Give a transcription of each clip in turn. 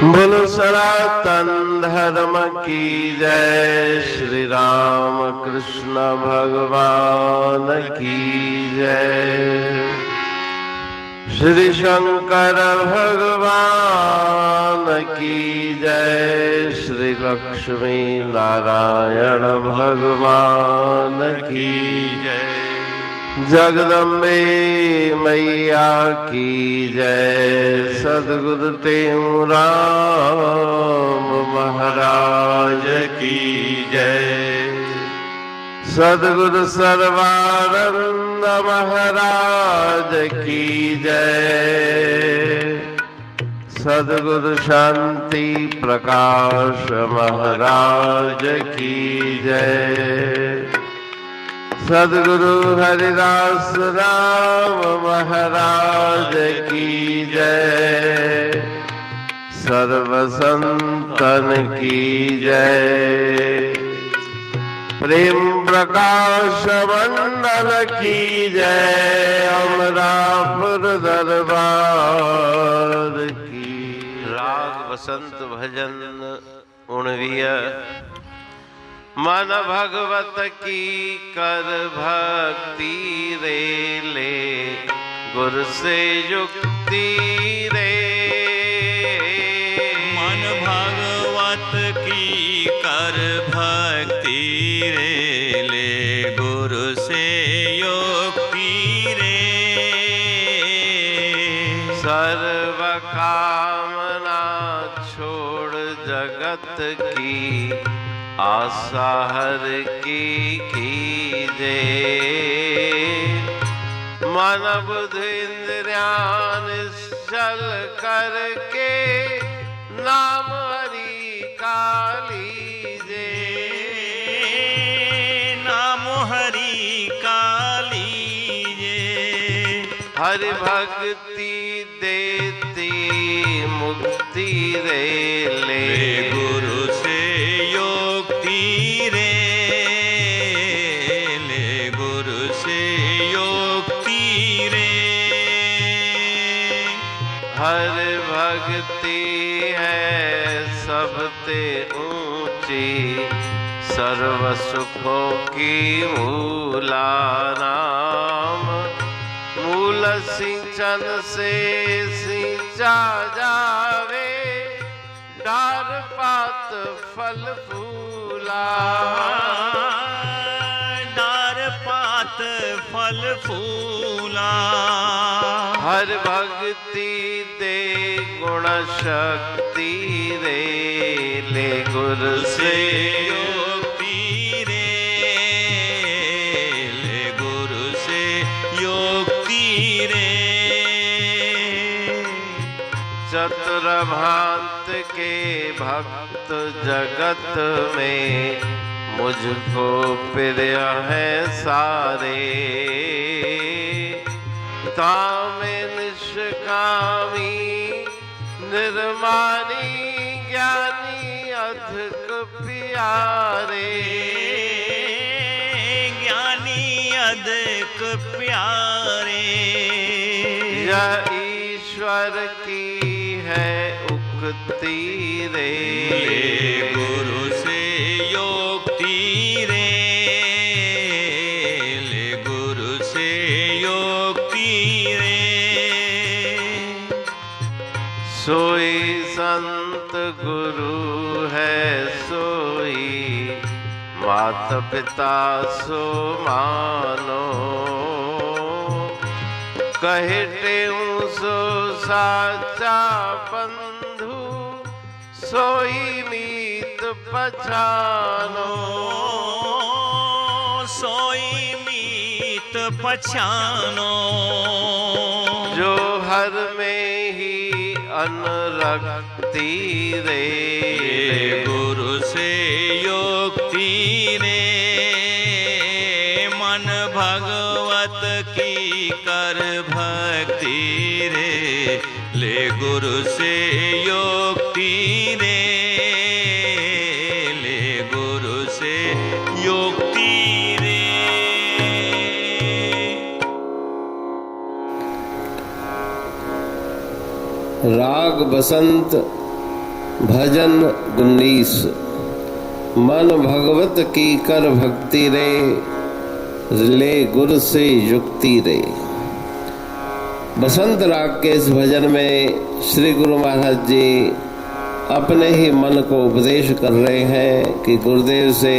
बोलो सनातन धर्म की जय। श्री राम कृष्ण भगवान की जय। श्री शंकर भगवान की जय। श्री लक्ष्मी नारायण भगवान की जय। जगदम्बे मैया की जय। सद्गुरु राम महाराज की जय। सद्गुरु सर्वानंद महाराज की जय। सद्गुरु शांति प्रकाश महाराज की जय। सद्गुरु हरिदास राम महाराज की जय। सर्व संतन की जय। प्रेम प्रकाश मंडल की जय। अमरापुर दरबार की। राग बसंत भजन उणवीय। मन भगवत की कर भक्ति रे ले गुरु से युक्ति रे। मन भगवत की कर भक्ति रे ले गुरु से युक्ति रे। सर्व कामना छोड़ जगत की आशा हर की कीजे। मन बुद्धि इंद्रियान चल करके नाम हरि का लीजे। नाम हरि का लीजे। हरि भक्ति देती मुक्ति रे ले गुरु से युक्ति रे ले गुरु से युक्ति रे। हर भक्ति है सबते ऊंची सर्व सुखों की मूला नाम। मूल सिंचन से सिंचा जावे डार पात फल फूला। डार पात फल फूला। हर भक्ति दे गुण शक्ति रे ले गुरु से युक्ति रे ले गुरु से युक्ति रे। चतुर भांत के भक्त जगत में मुझको प्रिय है सारे। तामे निष्कामी निर्माणी ज्ञानी अधिक प्यारे। ज्ञानी अधिक प्यारे। यह ईश्वर की है उक्ति रे गुरु से युक्ति रे ले गुरु से युक्ति रे। सोई संत गुरु है सोई माता पिता सो मानो। कहते सो साचा बंधु सोई मीत पहचानो। सोई मीत पहचानो। जो हर में ही अनुरक्ति रे गुरु से युक्ति रे। मन भगवत की कर भक्ति रे ले गुरु से युक्ति रे ले गुरु से युक्ति रे। राग बसंत भजन 19। मन भगवत की कर भक्ति रे, ले गुर से युक्ति रे। बसंत राग के इस भजन में श्री गुरु महाराज जी अपने ही मन को उपदेश कर रहे हैं कि गुरुदेव से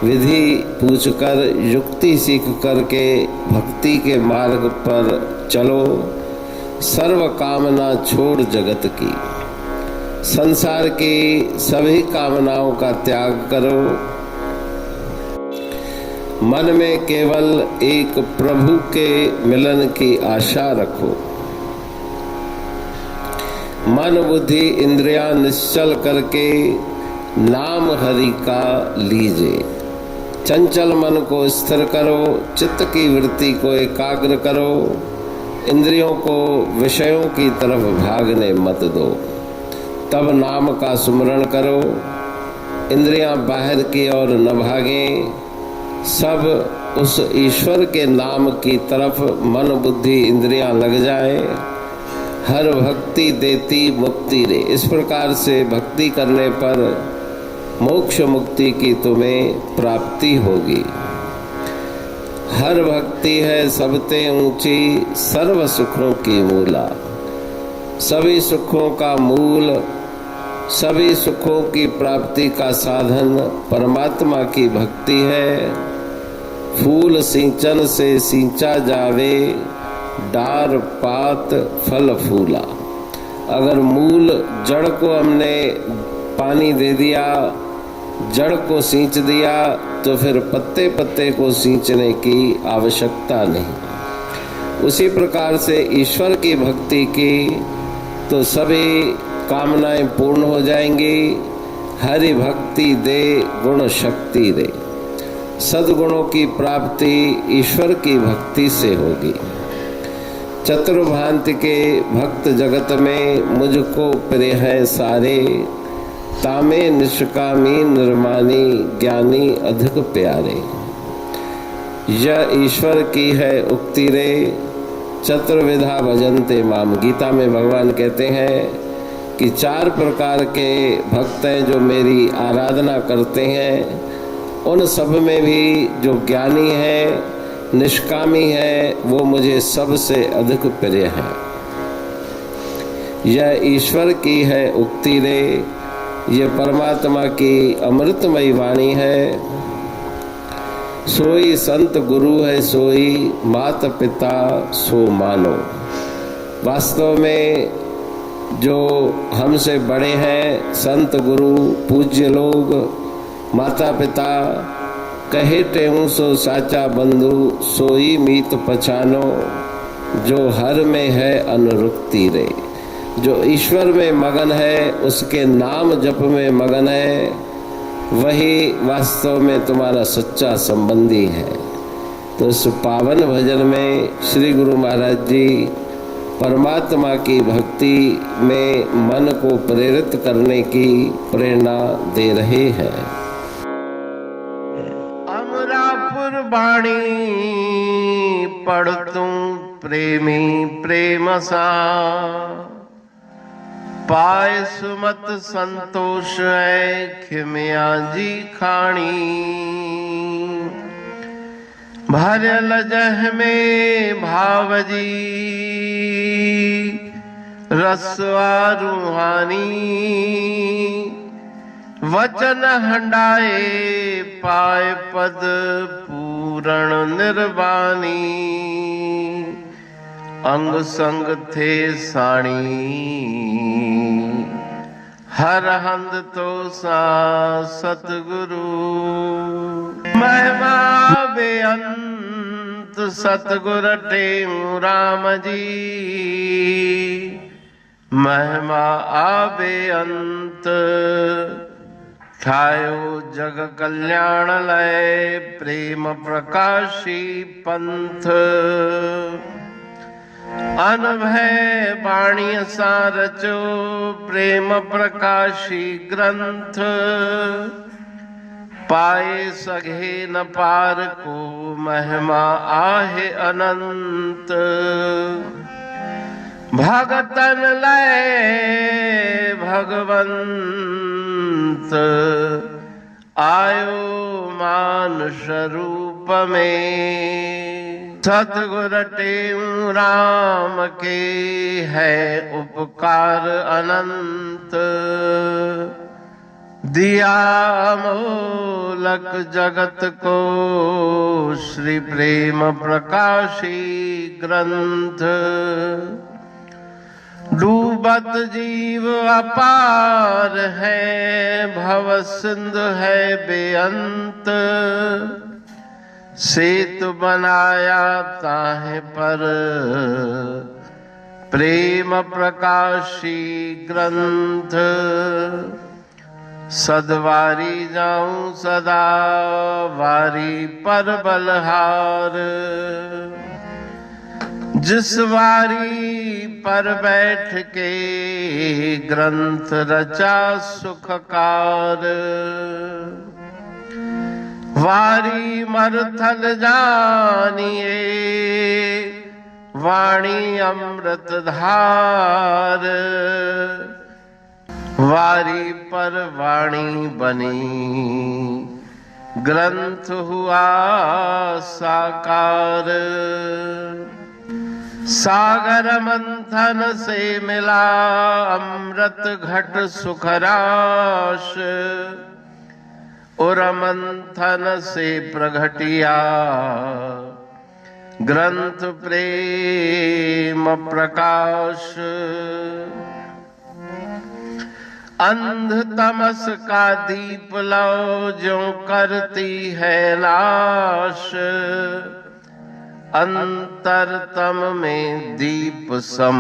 विधि पूछकर युक्ति सीख करके भक्ति के मार्ग पर चलो। सर्व कामना छोड़ जगत की, संसार की सभी कामनाओं का त्याग करो। मन में केवल एक प्रभु के मिलन की आशा रखो। मन बुद्धि इंद्रियां निश्चल करके नाम हरि का लीजिए। चंचल मन को स्थिर करो, चित्त की वृत्ति को एकाग्र करो, इंद्रियों को विषयों की तरफ भागने मत दो। तब नाम का सुमरण करो, इंद्रियां बाहर की ओर न भागें, सब उस ईश्वर के नाम की तरफ मन बुद्धि इंद्रियां लग जाए। हर भक्ति देती मुक्ति रे। इस प्रकार से भक्ति करने पर मोक्ष मुक्ति की तुम्हें प्राप्ति होगी। हर भक्ति है सबते ऊंची, सर्व सुखों की मूला। सभी सुखों का मूल, सभी सुखों की प्राप्ति का साधन परमात्मा की भक्ति है। फूल सिंचन से सींचा जावे, डार पात फल फूला। अगर मूल जड़ को हमने पानी दे दिया, जड़ को सींच दिया, तो फिर पत्ते पत्ते को सींचने की आवश्यकता नहीं। उसी प्रकार से ईश्वर की भक्ति की तो सभी कामनाएं पूर्ण हो जाएंगी। हरि भक्ति दे गुण शक्ति दे। सद्गुणों की प्राप्ति ईश्वर की भक्ति से होगी। चतुर्भांति के भक्त जगत में मुझको प्रिय है सारे, तामे निष्कामी निर्मानी ज्ञानी अधिक प्यारे। यह ईश्वर की है उक्ति रे, चतुर्विधा भजन्ते माम। गीता में भगवान कहते हैं कि 4 प्रकार के भक्त हैं जो मेरी आराधना करते हैं। उन सब में भी जो ज्ञानी है, निष्कामी है, वो मुझे सबसे अधिक प्रिय है। यह ईश्वर की है उक्ति रे, ये परमात्मा की अमृतमयी वाणी है। सोई संत गुरु है सोई, माता पिता सो मानो। वास्तव में जो हमसे बड़े हैं, संत गुरु पूज्य लोग, माता पिता, कहे टेहूं सो साचा बंधु, सोई मीत पछानो। जो हर में है अनुरुक्ति रे। जो ईश्वर में मगन है, उसके नाम जप में मगन है, वही वास्तव में तुम्हारा सच्चा संबंधी है। तो इस पावन भजन में श्री गुरु महाराज जी परमात्मा की भक्ति में मन को प्रेरित करने की प्रेरणा दे रहे हैं। अमरापुर बाणी पढ़तूं प्रेमी प्रेम सा, पाए सुमत संतोष है खिमिया जी खाणी। भरल जह में भावजी रसवा रूहानी। वचन हंडाए पाए पद पूरण निर्वाणी। अंग संग थे साणी हर हंद तो सा सतगुरु। महिमा बेअंत सतगुर टेऊ राम जी। महिमा आबे अंत ठायो जग कल्याण लय। प्रेम प्रकाशी पंथ अनभय बाणी सा रचो। प्रेम प्रकाशी ग्रंथ पाए सघे न पार को। महिमा आहे अनंत भगतन लय भगवंत आयो मानुष रूप में। सतगुर टेऊ राम के है उपकार अनंत, दिया मोलक जगत को श्री प्रेम प्रकाशी ग्रंथ। डूबत जीव अपार है, भव सिंधु है बेअंत। सेतु बनाया ताहे पर प्रेम प्रकाशी ग्रंथ। सदवारी जाऊं सदा वारी पर बलहार, जिस वारी पर बैठ के ग्रंथ रचा सुखकार। वारी मरथल जानिए वाणी अमृत धार। वारी पर वाणी बनी ग्रंथ हुआ साकार। सागर मंथन से मिला अमृत घट सुखराश। और मंथन से प्रगटिया ग्रंथ प्रेम प्रकाश। अंध तमस का दीप लो जो करती है नाश। अंतरतम में दीप सम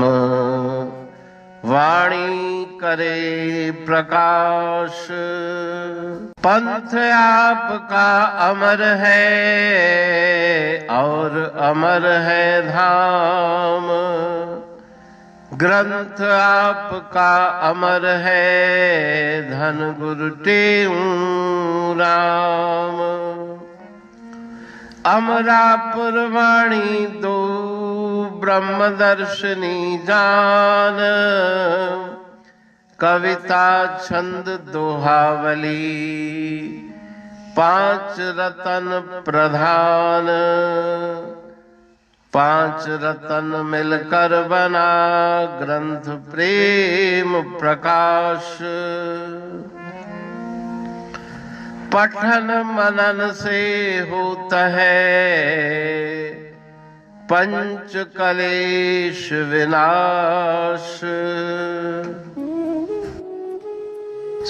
वाणी करे प्रकाश। पंथ आपका अमर है और अमर है धाम। ग्रंथ आपका अमर है धन गुरु टेऊ राम। अमरापुर वाणी दो ब्रह्मदर्शनी जान। कविता छंद दोहावली पांच रतन प्रधान। पांच रतन मिलकर बना ग्रंथ प्रेम प्रकाश। पठन मनन से होता है पंच कलेश विनाश।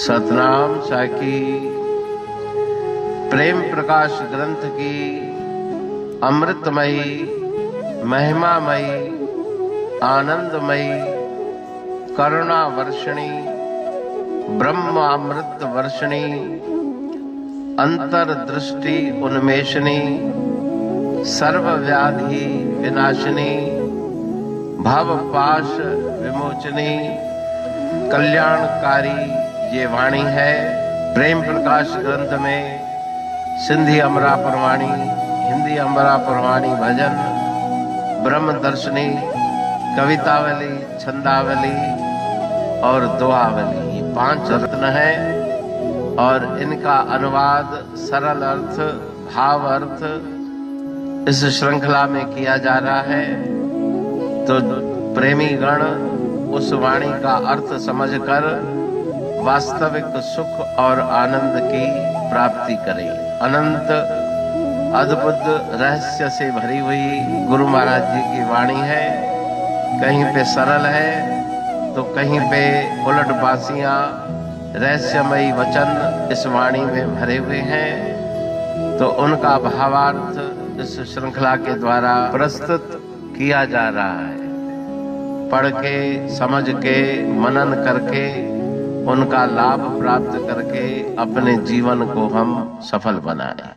सतनाम साखी प्रेम प्रकाश ग्रंथ की अमृतमयी महिमामयी आनंदमयी करुणा वर्षिणी ब्रह्म अमृत वर्षिणी अंतर्दृष्टि उन्मेषणी सर्वव्याधि विनाशिनी भव पाश विमोचनी कल्याणकारी ये वाणी है। प्रेम प्रकाश ग्रंथ में सिंधी अमरापुर वाणी, हिंदी अमरापुर वाणी भजन, ब्रह्म दर्शनी, कवितावली, छंदावली और दुआवली ये पांच रत्न है। और इनका अनुवाद सरल अर्थ भाव अर्थ इस श्रृंखला में किया जा रहा है। तो प्रेमी गण उस वाणी का अर्थ समझकर वास्तविक सुख और आनंद की प्राप्ति करें। अनंत अद्भुत रहस्य से भरी हुई गुरु महाराज जी की वाणी है। कहीं पे सरल है तो कहीं पे उलट बासियां रहस्यमयी वचन इस वाणी में भरे हुए हैं। तो उनका भावार्थ इस श्रृंखला के द्वारा प्रस्तुत किया जा रहा है। पढ़ के समझ के मनन करके उनका लाभ प्राप्त करके अपने जीवन को हम सफल बनाएं।